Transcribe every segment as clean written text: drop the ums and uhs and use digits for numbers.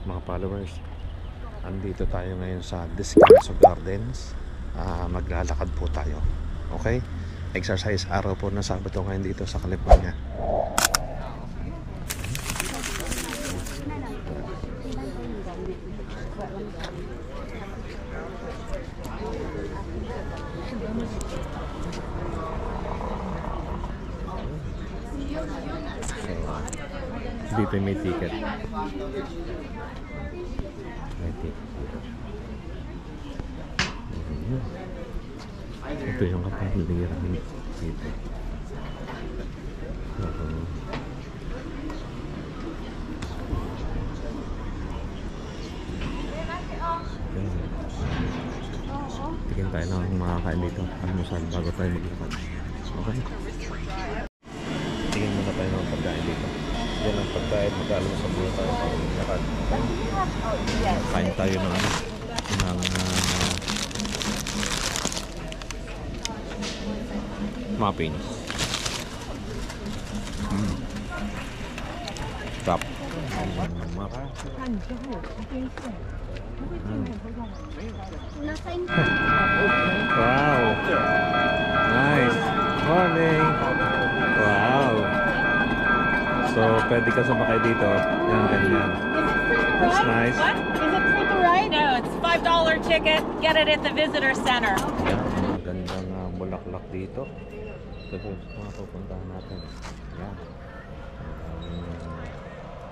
mga followers. Andito tayo ngayon sa Descanso Gardens. Maglalakad po tayo. Okay? Exercise araw po ng Sabado ngayon dito sa California. Dito may ticket. Ito yung kapaligiran dito. Tignan tayo ng makakain dito. Almusal bago tayo maglakad. Okay? Tignan muna tayo ng pagkain dito. Yan ang pagkain, mag-almusal dito tayo sa maglakad. Kain tayo ng muffins. Stop. Wow. Nice. Morning. Wow. So, pwede ka sumakay dito. Yan, ganyan. That's nice. What? Is it free to ride? No, it's $5 ticket. Get it at the visitor center. Yan, magandang bulaklak dito. Ito po mga pupuntahan natin. Yan.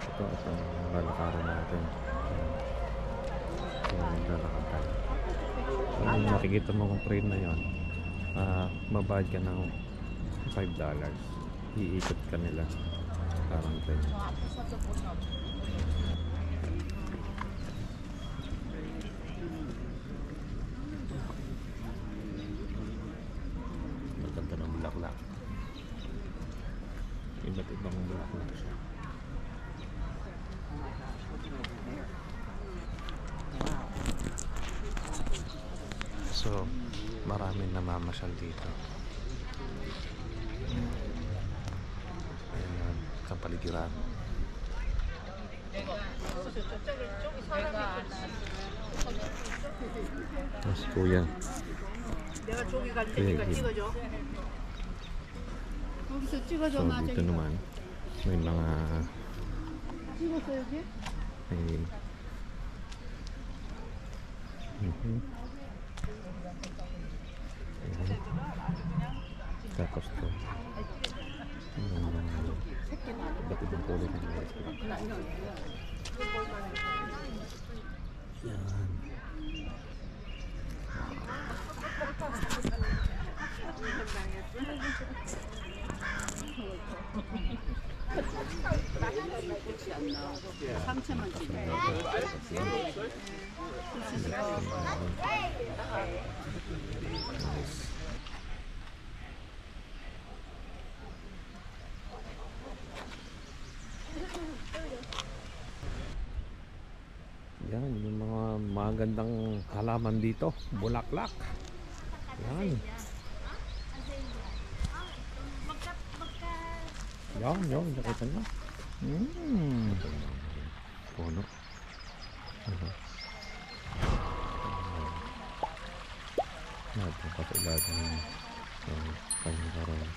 Ito lalakaran natin. Lalakad tayo. Kung nakikita mo kung train na yun, mabayad ka ng $5. Iikot ka nila. Parang train. Maganda ng bulaklak. Iba't ibang bulaklak siya. So, maraming namamasyal dito. Ayan, sa paligiran. Mas kuya. So, dito naman may mga tapos to iba't ibang kulay ng ice cream. Yan. Yan, yung mga magandang halaman dito, bulaklak. Yan. Yan, nakita nyo. Puno. Napakatulad ng pangkaroon.